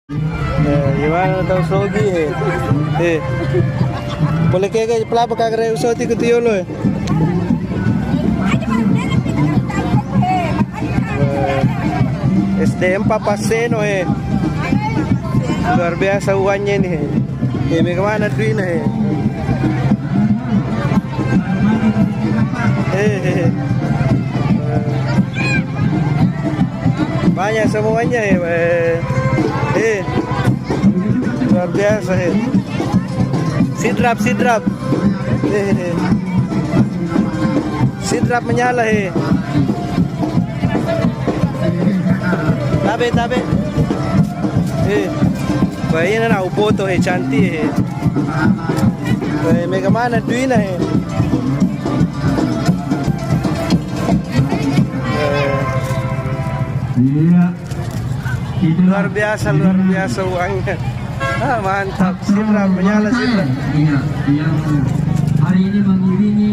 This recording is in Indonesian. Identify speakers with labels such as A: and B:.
A: Gimana tahu sogi boleh kayak pelapa kagak usoti ketiyolo SDM Papaseno luar biasa uangnya nih kemana duitnya banyak semuanya luar biasa sidrap sidrap menyala tabe bayi na upoto cantik mega mana duina luar biasa uangnya. Mantap, sidrap menyala sidrap.
B: Yang hari ini mengiringi